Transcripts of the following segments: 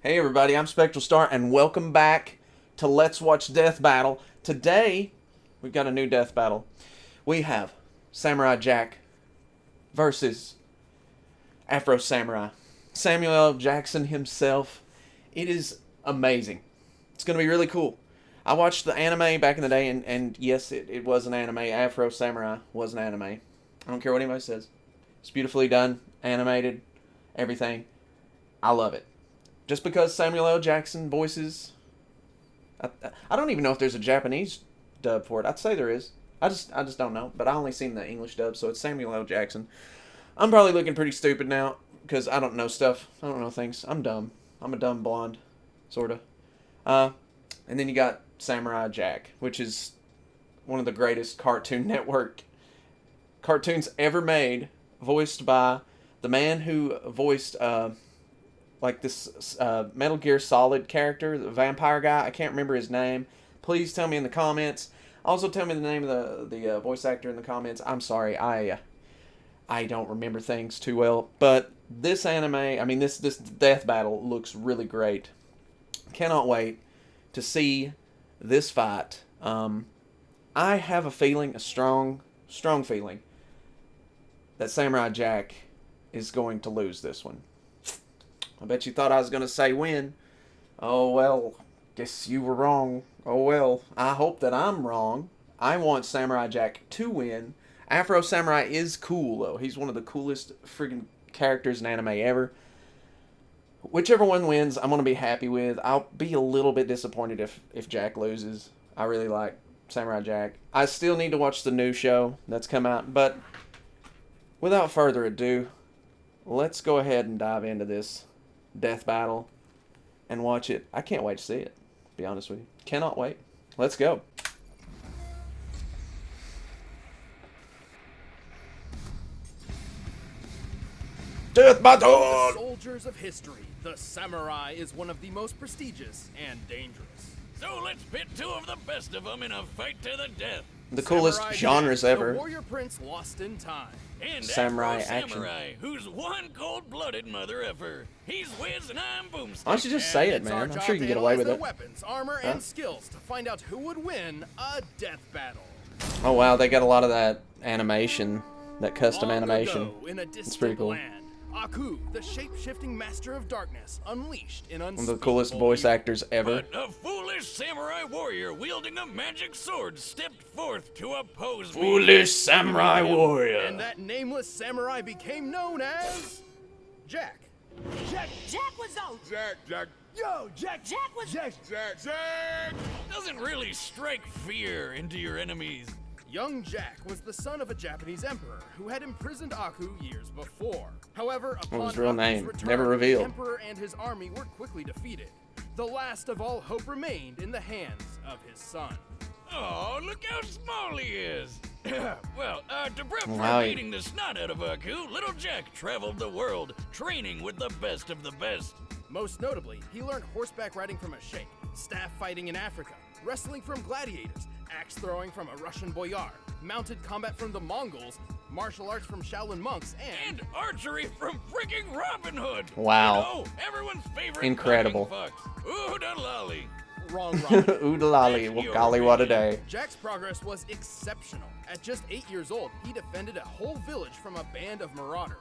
Hey everybody, I'm SpectralStar and welcome back to Let's Watch Death Battle. Today, we've got a new death battle. We have Samurai Jack versus Afro Samurai. Samuel L. Jackson himself. It is amazing. It's going to be really cool. I watched the anime back in the day, and yes, it was an anime. Afro Samurai was an anime. I don't care what anybody says. It's beautifully done, animated, everything. I love it. Just because Samuel L. Jackson voices... I don't even know if there's a Japanese dub for it. I'd say there is. I just don't know. But I only seen the English dub, so it's Samuel L. Jackson. I'm probably looking pretty stupid now, because I don't know stuff. I don't know things. I'm dumb. I'm a dumb blonde, sort of. And then you got Samurai Jack, which is one of the greatest Cartoon Network cartoons ever made, voiced by the man who voiced... like this Metal Gear Solid character, the vampire guy. I can't remember his name. Please tell me in the comments. Also tell me the name of the voice actor in the comments. I'm sorry, I don't remember things too well. But this anime, I mean this death battle looks really great. Cannot wait to see this fight. I have a feeling, a strong feeling, that Samurai Jack is going to lose this one. I bet you thought I was going to say win. Oh, well, guess you were wrong. Oh, well, I hope that I'm wrong. I want Samurai Jack to win. Afro Samurai is cool, though. He's one of the coolest friggin' characters in anime ever. Whichever one wins, I'm going to be happy with. I'll be a little bit disappointed if Jack loses. I really like Samurai Jack. I still need to watch the new show that's come out, but without further ado, let's go ahead and dive into this death battle and watch it. I can't wait to see it, to be honest with you. Cannot wait. Let's go. Death battle! Soldiers of history, the samurai is one of the most prestigious and dangerous. So let's pit two of the best of them in a fight to the death. The coolest Samurai genres Jack, ever. The warrior prince lost in time. And Samurai Afro action. Samurai, who's one cold-blooded mother effer. He's Wiz and I'm Boomstick. Why don't you just say it, It's our man? I'm job sure you can to get away analyze with their it. weapons, armor, and skills to find out who would win a death battle. Oh wow, they got a lot of that animation, that custom Long animation. ago, in a It's pretty distant cool. land, Aku, the shape-shifting master of darkness, unleashed in One of the coolest voice evil. actors ever. But a foolish samurai warrior wielding a magic sword stepped forth to oppose me. Foolish samurai warrior. And that nameless samurai became known as Jack. Jack was out. Jack. Yo, Jack. Jack was Jack. Doesn't really strike fear into your enemies. Young Jack was the son of a Japanese emperor who had imprisoned Aku years before. However, upon was his real Aku's name? return, Never revealed. the emperor and his army were quickly defeated. The last of all hope remained in the hands of his son. Oh, look how small he is. Well, to prep Wow. for beating the snot out of Aku, little Jack traveled the world, training with the best of the best. Most notably, he learned horseback riding from a sheikh, staff fighting in Africa, wrestling from gladiators, axe throwing from a Russian boyar, mounted combat from the Mongols, martial arts from Shaolin monks, And archery from freaking Robin Hood. Wow. You know, everyone's favorite Incredible. fucking fox. Ooh, da lolly. wrong Robin. Oodalali, well, golly, what a day. Jack's progress was exceptional. At just 8 years old, he defended a whole village from a band of marauders.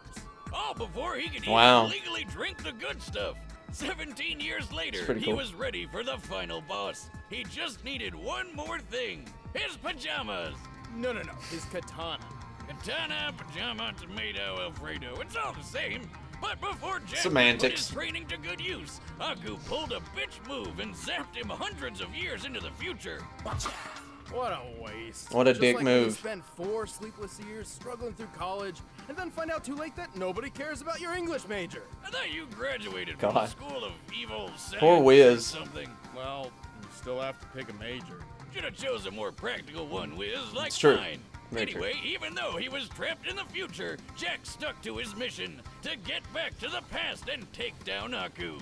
All before he could Wow. even legally drink the good stuff. 17 years later, pretty he cool. was ready for the final boss. He just needed one more thing. His pajamas. No, his katana. Katana, pajama, tomato, Alfredo. It's all the same. But before Jack put Semantics. his training to good use, Aku pulled a bitch move and zapped him hundreds of years into the future. What a waste. What a Just dick like when you move. spend 4 sleepless years struggling through college, and then find out too late that nobody cares about your English major. I thought you graduated from the God. School of Evil Science Poor or Wiz. something. Well, you still have to pick a major. Should have chose a more practical one, Wiz, like It's true. mine. Very true. Anyway, even though he was trapped in the future, Jack stuck to his mission to get back to the past and take down Aku.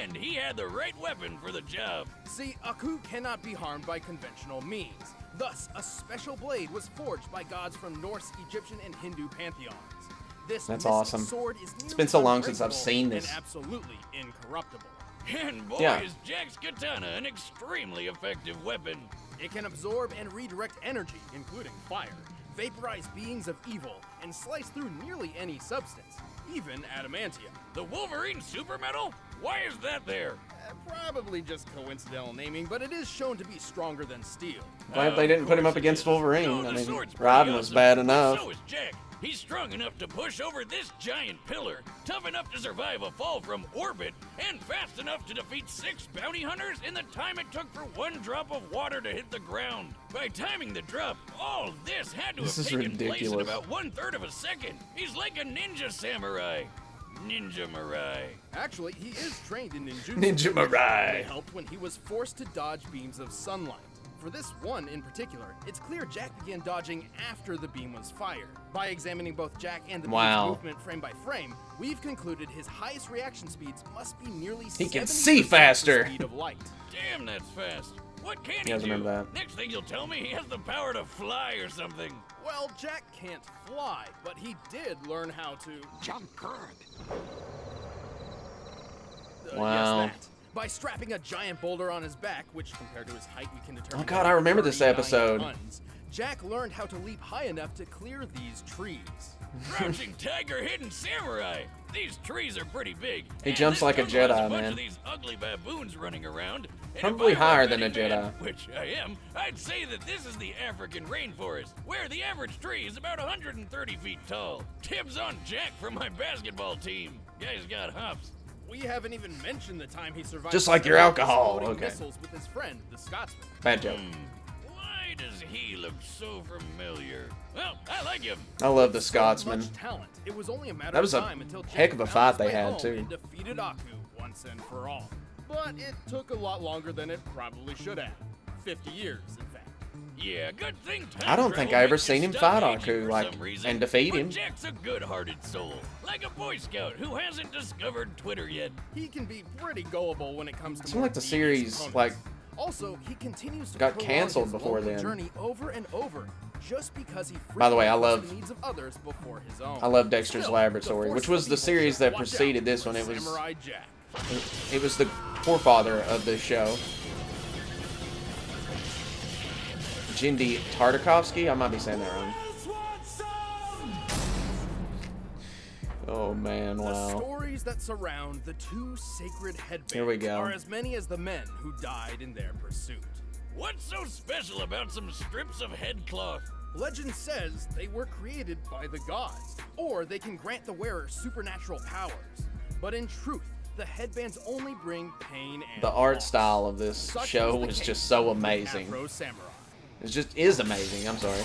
And he had the right weapon for the job. See, Aku cannot be harmed by conventional means. Thus, a special blade was forged by gods from Norse, Egyptian, and Hindu pantheons. This That's mystic awesome. sword is It's been so long since I've unbreakable seen this. and absolutely incorruptible. And boy, Yeah. is Jack's katana an extremely effective weapon. It can absorb and redirect energy, including fire, vaporize beings of evil, and slice through nearly any substance, even adamantium. The Wolverine super metal? Why is that there? Probably just coincidental naming, but it is shown to be stronger than steel. Glad they didn't put him up against Wolverine. No, I the mean, sword's pretty Rodden was awesome, bad but enough. So is Jack. He's strong enough to push over this giant pillar, tough enough to survive a fall from orbit, and fast enough to defeat 6 bounty hunters in the time it took for 1 drop of water to hit the ground. By timing the drop, all this had to This have is taken place in ridiculous. about 1/3 of a second. He's like a ninja samurai. Ninja Mirai. Actually, he is trained in ninjutsu. Ninja Mirai. It helped when he was forced to dodge beams of sunlight. For this one in particular, it's clear Jack began dodging after the beam was fired. By examining both Jack and the Wow. beam's movement frame by frame, we've concluded his highest reaction speeds must be nearly He can 70% see faster. the speed of light. Damn, that's fast. What can You he guys do? remember that? Next thing you'll tell me he has the power to fly or something. Well, Jack can't fly, but he did learn how to Jump good. Wow. Yes, that. By strapping a giant boulder on his back, which compared to his height we can determine. Oh, God, I remember this 39 episode. tons, Jack learned how to leap high enough to clear these trees. Crouching tiger, hidden samurai. These trees are pretty big. He and jumps this like a jungle has Jedi, a bunch man. of these ugly baboons running around. And Probably if I were higher a than a betting man, Jedi. which I am, I'd say that this is the African rainforest, where the average tree is about 130 feet tall. Tips on Jack from my basketball team. Guy's got hops. We haven't even mentioned the time he survived. Just like your several alcohol, exploding okay. missiles with his friend, the Scotsman. Bad joke. Why does he look so familiar? Well, I like him. I love the So Scotsman. much talent. It was only a matter That was a of time until Jack heck of a found fight his they way had, home too. and defeated Aku once and for all. But it took a lot longer than it probably should have. 50 years, in fact. Yeah, good thing time I don't think travel I ever makes you seen him stop fight aging Aku, for like, some reason. and defeat But him. Jack's a good-hearted soul, like a Boy Scout who hasn't discovered Twitter yet. He can be pretty gullible when it comes to Seemed more like the devious series, opponents. like, Also, he continues to got prolong canceled his before lonely then. journey over and over, just because he By the way, I frequently puts love- the needs of others before his own. I love Dexter's Still, Laboratory, the which force was of the evil series should that watch preceded out this for one. It was Samurai Jack. it was the forefather of this show. Jindy Tartakovsky? I might be saying that wrong. Oh man, The wow. stories that surround the 2 sacred headbands Here we go. are as many as the men who died in their pursuit. What's so special about some strips of headcloth? Legend says they were created by the gods, or they can grant the wearer supernatural powers. But in truth, the headbands only bring pain and The art loss. style of this Such show the was case just so with amazing. Afro Samurai. It just is amazing. I'm sorry.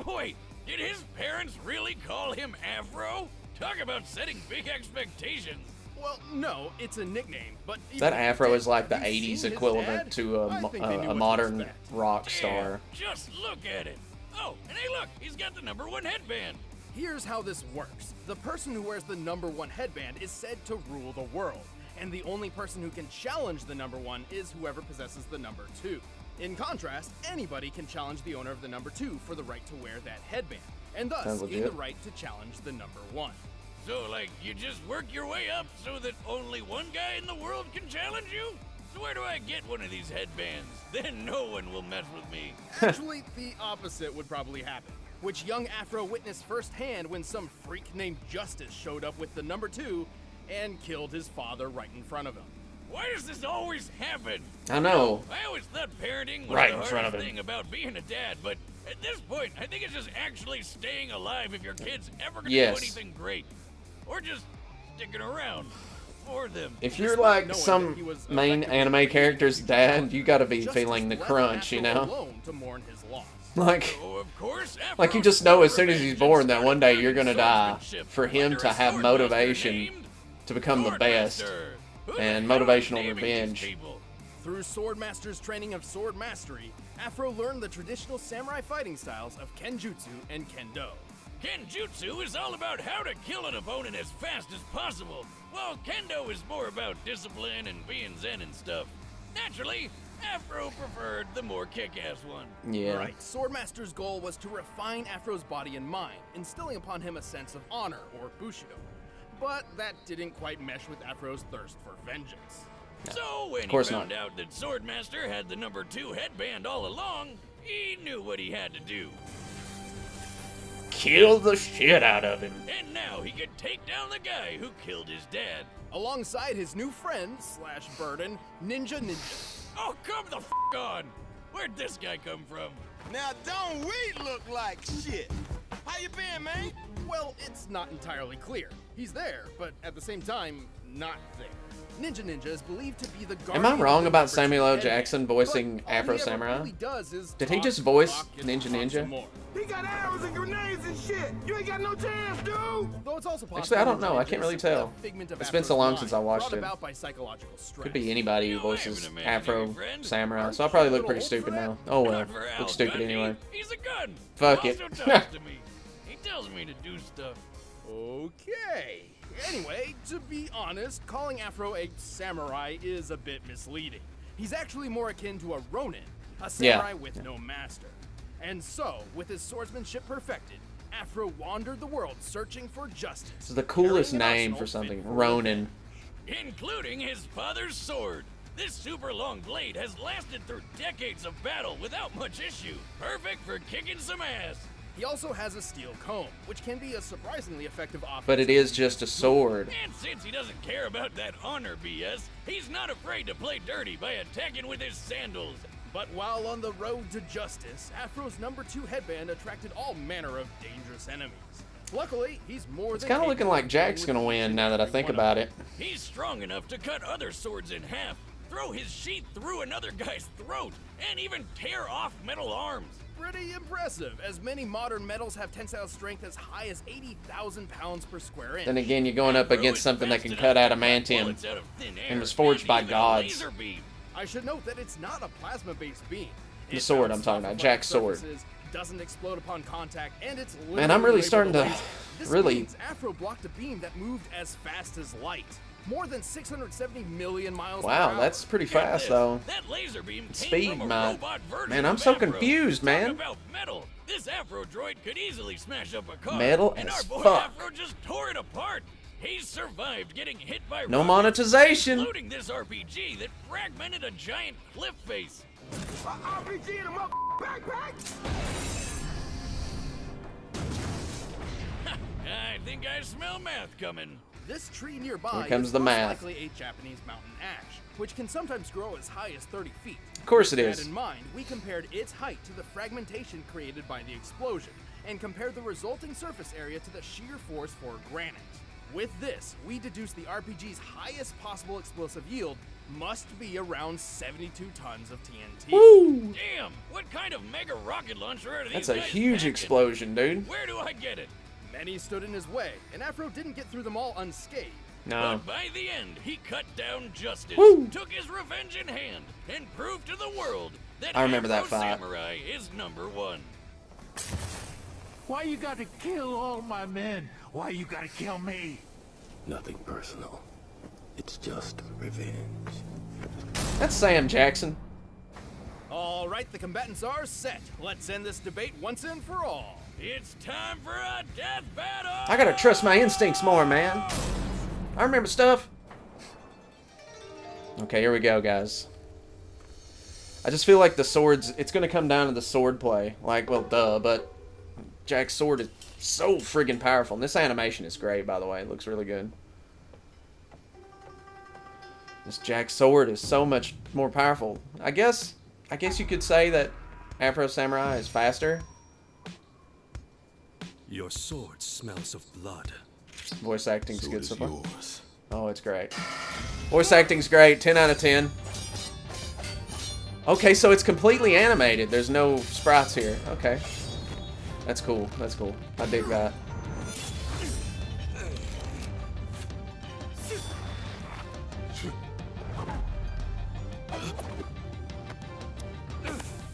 Wait, did his parents really call him Afro? Talk about setting big expectations. Well, no, it's a nickname, but even That if Afro you is like the have you 80s seen his equivalent dad? to I think they knew what a to modern expect. rock star. Damn, just look at it. Oh, and hey look, he's got the #1 headband. Here's how this works. The person who wears the #1 headband is said to rule the world, and the only person who can challenge the #1 is whoever possesses the #2. In contrast, anybody can challenge the owner of the #2 for the right to wear that headband, and thus Sounds gain the legit. right to challenge the #1. So, like, you just work your way up so that only one guy in the world can challenge you? So where do I get one of these headbands? Then no one will mess with me. Actually, the opposite would probably happen, which young Afro witnessed firsthand when some freak named Justice showed up with the #2 and killed his father right in front of him. Why does this always happen? I know. I always thought parenting was Right the in front hardest of him. thing about being a dad, but at this point, I think it's just actually staying alive if your kid's ever gonna Yes. do anything great. Or just sticking around for them. If you're Despite like knowing that some he was main effectively anime created character's to be dad, challenged, you gotta be Justice feeling the left crunch, you Afro know? alone to mourn his loss. Like, So, of course, like you Afro just know as sought soon as he's revenge born and that one started day learning you're gonna die. swordsmanship For from him under to a have swordmaster motivation named to become the best. Swordmaster. Who the and hell is motivational naming these revenge. people? Through Swordmaster's training of sword mastery, Afro learned the traditional samurai fighting styles of Kenjutsu and Kendo. Kenjutsu is all about how to kill an opponent as fast as possible, while Kendo is more about discipline and being zen and stuff. Naturally, Afro preferred the more kick-ass one. Yeah. Right, Swordmaster's goal was to refine Afro's body and mind, instilling upon him a sense of honor, or Bushido. but that didn't quite mesh with Afro's thirst for vengeance. So when he found out that Swordmaster had the number 2 headband all along, he knew what he had to do. Kill the shit out of him. And now he could take down the guy who killed his dad. Alongside his new friend / burden, Ninja Ninja. Oh, come the f*** on! Where'd this guy come from? Now don't we look like shit? How you been, man? Well, it's not entirely clear. He's there, but at the same time, not there. Ninja Ninja is believed to be the guardian. Am I wrong of about the Samuel L. Headband, Jackson voicing but all Afro he ever Samurai? really does is Did he talk, just voice talk, and Ninja talk Ninja? some more. He got arrows and grenades and shit. You ain't got no chance, dude. Though it's also possible Actually, I don't Ninja know. I Ninja can't really is simply tell. a figment of It's been so Afro's long mind, since I watched brought it. about by psychological stress. Could be anybody who No, I have voices an imaginary Afro friend. Samurai, so I'll probably look pretty Aren't you a stupid little now. old Oh Not well, for look Al stupid Gundy. anyway. He's a gun. Fuck He it. also talks to me. He tells me to do stuff. Okay. Anyway, to be honest, calling Afro a samurai is a bit misleading. He's actually more akin to a ronin, a samurai with no master. And so, with his swordsmanship perfected, Afro wandered the world searching for justice. This is the coolest carrying an name arsenal for something. fit for Ronin. Including his father's sword. This super long blade has lasted through decades of battle without much issue. Perfect for kicking some ass. He also has a steel comb, which can be a surprisingly effective offense. But it is just a sword. And since he doesn't care about that honor BS, he's not afraid to play dirty by attacking with his sandals. But while on the road to justice, Afro's number 2 headband attracted all manner of dangerous enemies. Luckily, he's more It's than kind of capable looking like of Jack's dealing gonna with each win and now that I every think one of about them. it. He's strong enough to cut other swords in half, throw his sheath through another guy's throat, and even tear off metal arms. Pretty impressive, as many modern metals have tensile strength as high as 80,000 pounds per square inch. Then again, you're going up Afro against is something that fast can enough cut to adamantium bullets out of thin air, and was forged by even a gods. laser beam. I should note that it's not a plasma-based beam. The It sword bounces I'm talking off about, of Jack's flat sword. surfaces, doesn't explode upon contact, and it's Man, I'm really literally starting to labeled a laser. This really- means Afro blocked a beam that moved as fast as light. More than 670 million miles per Wow, hour. that's pretty Get fast this, though. That laser beam came Speed, from a man. robot version Man, I'm of so Afro. confused, Talk man. about metal. This Afro droid could easily smash up a car. Metal and as our boy fuck. Afro just tore it apart. He's survived getting hit by No rockets, monetization. including this RPG that fragmented a giant cliff face. RPG in a backpack. I think I smell math coming. This tree nearby Here comes is the most math. likely a Japanese mountain ash, which can sometimes grow as high as 30 feet. Of course it With is. that in mind, we compared its height to the fragmentation created by the explosion, and compared the resulting surface area to the shear force for granite. With this, we deduced the RPG's highest possible explosive yield must be around 72 tons of TNT. Woo! Damn, what kind of mega rocket launcher are these That's a guys huge packing? explosion, dude. Where do I get it? Many stood in his way, and Afro didn't get through them all unscathed. No. But by the end, he cut down justice, Woo! took his revenge in hand, and proved to the world that I remember that Afro fight. Samurai is #1. Why you gotta kill all my men? Why you gotta kill me? Nothing personal. It's just revenge. That's Sam Jackson. All right, the combatants are set. Let's end this debate once and for all. It's time for a death battle! I gotta trust my instincts more, man. I remember stuff. Okay, here we go, guys. I just feel like the swords, it's gonna come down to the sword play. Like, well, duh, but Jack's sword is so friggin' powerful. And this animation is great, by the way. It looks really good. This Jack's sword is so much more powerful. I guess you could say that Afro Samurai is faster. Your sword smells of blood. Voice acting's So good is so far. yours. Oh, it's great. Voice acting's great. 10 out of 10. Okay, so it's completely animated. There's no sprites here. Okay. That's cool. That's cool. I dig that.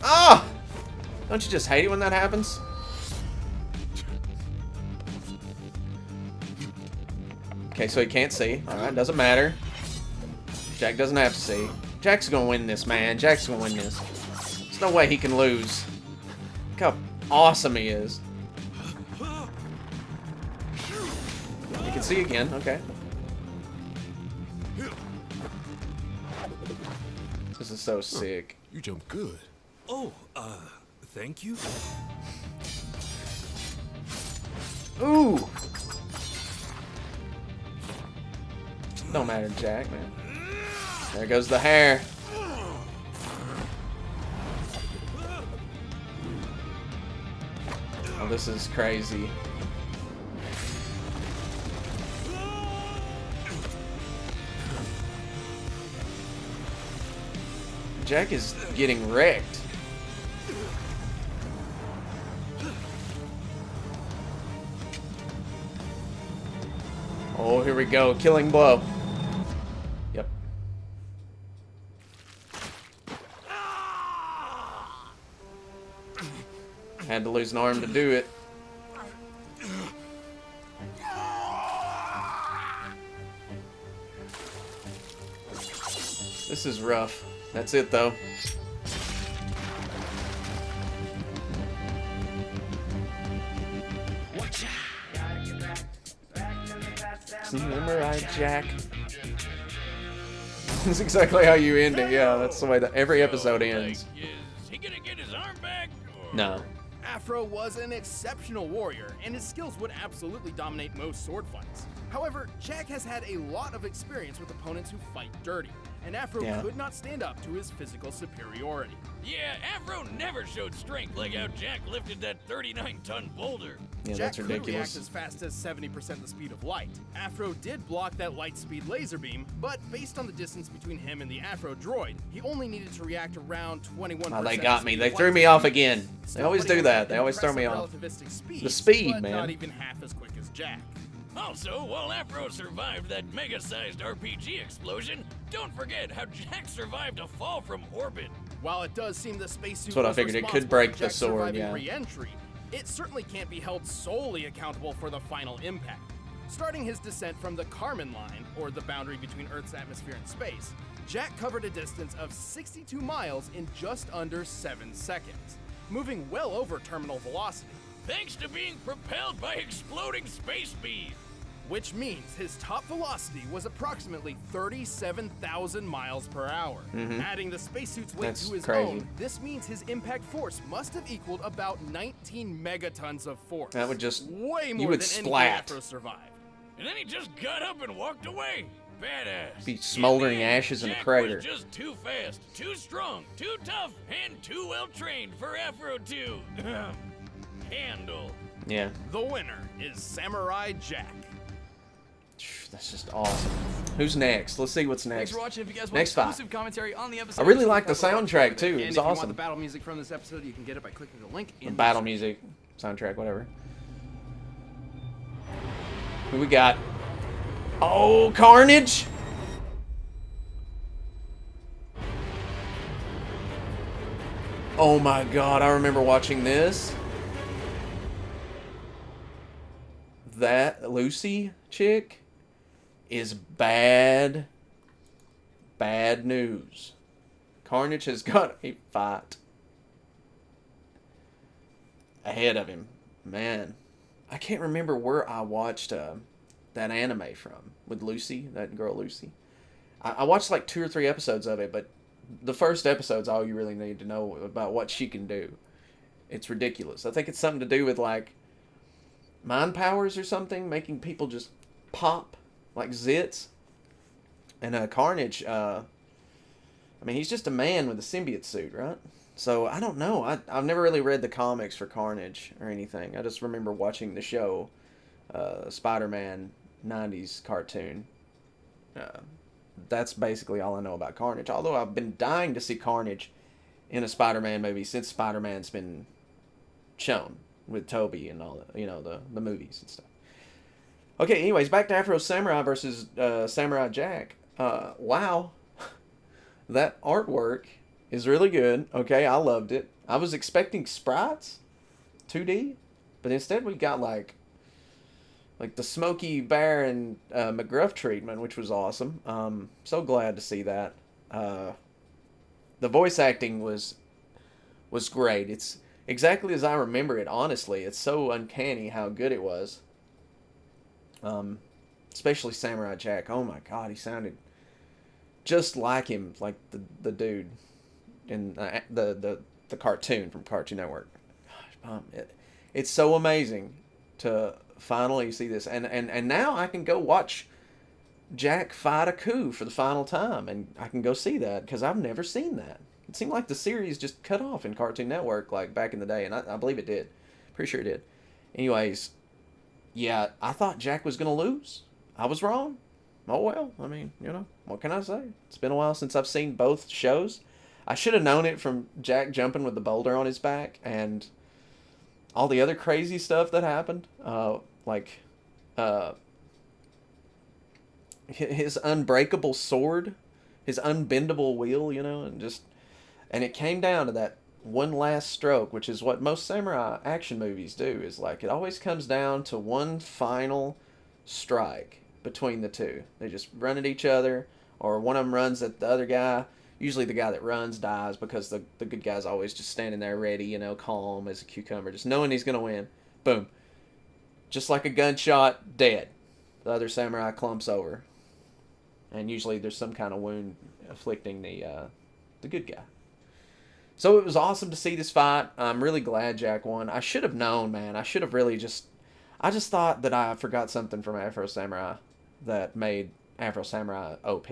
Ah! Don't you just hate it when that happens? Okay, so he can't see. Alright, doesn't matter. Jack doesn't have to see. Jack's gonna win this, man. Jack's gonna win this. There's no way he can lose. Look how awesome he is. You can can see again. Okay. This is so sick. You jump good. Oh, thank you. Ooh. Don't matter, Jack, man. There goes the hair. Oh, this is crazy. Jack is getting wrecked. Oh, here we go. Killing blow. Yep. Had to lose an arm to do it. This is rough. That's it, though. Samurai Jack. That's exactly how you end it. Yeah, that's the way that every episode ends. Is he gonna get his arm back? Or... No. Afro was an exceptional warrior, and his skills would absolutely dominate most sword fights. However, Jack has had a lot of experience with opponents who fight dirty, and Afro could not stand up to his physical superiority. Yeah, Afro never showed strength like how Jack lifted that 39-ton boulder. Yeah, Jack that's could ridiculous. react as fast as 70% the speed of light. Afro did block that light speed laser beam, but based on the distance between him and the Afro droid, he only needed to react around 21%. Oh, they got me. They threw me off again. They always do that. They always throw me off. The speed, man. Not even half as quick as Jack. Also, while Afro survived that mega-sized RPG explosion, don't forget how Jack survived a fall from orbit. While it does seem the spacesuit That's what I figured. It could break the sword, yeah. Re-entry, it certainly can't be held solely accountable for the final impact. Starting his descent from the Kármán line, or the boundary between Earth's atmosphere and space, Jack covered a distance of 62 miles in just under 7 seconds, moving well over terminal velocity. Thanks to being propelled by exploding space speed. Which means his top velocity was approximately 37,000 miles per hour. Adding the spacesuit's weight to his own, this means his impact force must have equaled about 19 megatons of force. That would just... way more you would than splat. anything Afro survived. And then he just got up and walked away. Badass. Be smoldering ashes in a crater. Jack was just too fast, too strong, too tough, and too well trained for Afro to handle. Yeah. The winner is Samurai Jack. That's just awesome. Who's next? Let's see what's Thanks next. for watching. If you guys want Next fight. exclusive commentary on the episode, I really like the soundtrack too. And It's if you want awesome. the battle music from this episode, you can get it by clicking the link in the Battle description. music, soundtrack, whatever. Who we got? Oh, Carnage! Oh my god, I remember watching this. That Lucy chick is bad news. Carnage has got a fight ahead of him. Man, I can't remember where I watched that anime from with Lucy, that girl Lucy. I watched like 2 or 3 episodes of it, but the first episode's all you really need to know about what she can do. It's ridiculous. I think it's something to do with like mind powers or something, making people just pop like zits. And Carnage, I mean, he's just a man with a symbiote suit, right? So I don't know. I've never really read the comics for Carnage or anything. I just remember watching the show, Spider-Man 90s cartoon. That's basically all I know about Carnage. Although I've been dying to see Carnage in a Spider-Man movie since Spider-Man's been shown with Tobey and all the, you know, the movies and stuff. Okay, anyways, back to Afro Samurai versus Samurai Jack. Wow. That artwork is really good. Okay, I loved it. I was expecting sprites, 2D, but instead we got like the Smokey Bear and McGruff treatment, which was awesome. So glad to see that. The voice acting was great. It's exactly as I remember it, honestly. It's so uncanny how good it was. especially Samurai Jack. Oh my God, he sounded just like him, like the dude in the cartoon from Cartoon Network. Gosh, it's so amazing to finally see this, and now I can go watch Jack fight a coup for the final time, and I can go see that because I've never seen that. It seemed like the series just cut off in Cartoon Network like back in the day, and I believe it did. Pretty sure it did. Anyways, yeah, I thought Jack was gonna lose. I was wrong. Oh well, I mean, what can I say? It's been a while since I've seen both shows. I should have known it from Jack jumping with the boulder on his back and all the other crazy stuff that happened. His unbreakable sword, his unbendable wheel, and it came down to that one last stroke, which is what most samurai action movies do, is like it always comes down to one final strike between the two. They just run at each other, or one of them runs at the other guy. Usually the guy that runs dies because the good guy's always just standing there ready, calm as a cucumber, just knowing he's going to win. Boom. Just like a gunshot, dead. The other samurai clumps over. And usually there's some kind of wound afflicting the good guy. So it was awesome to see this fight. I'm really glad Jack won. I should have known, man. I should have really I just thought that I forgot something from Afro Samurai that made Afro Samurai OP.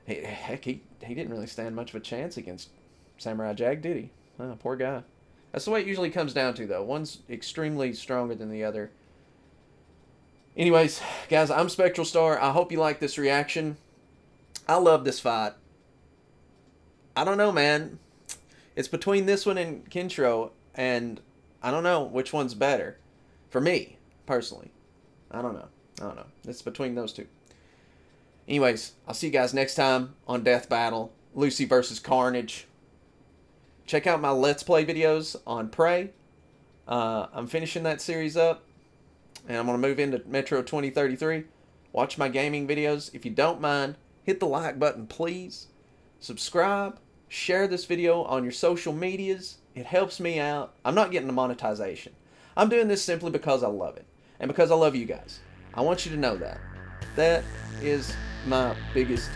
Heck, he didn't really stand much of a chance against Samurai Jack, did he? Oh, poor guy. That's the way it usually comes down to, though. One's extremely stronger than the other. Anyways, guys, I'm SpectralStar. I hope you like this reaction. I love this fight. I don't know, man. It's between this one and Kenshiro, and I don't know which one's better. For me, personally. I don't know. It's between those two. Anyways, I'll see you guys next time on Death Battle, Lucy versus Carnage. Check out my Let's Play videos on Prey. I'm finishing that series up, and I'm going to move into Metro 2033. Watch my gaming videos. If you don't mind, hit the like button, please. Subscribe. Share this video on your social medias. It helps me out. I'm not getting the monetization. I'm doing this simply because I love it, and because I love you guys. I want you to know that. That is my biggest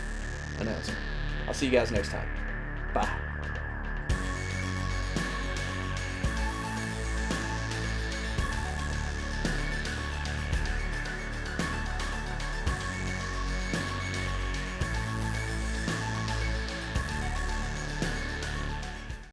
announcement. I'll see you guys next time. Bye.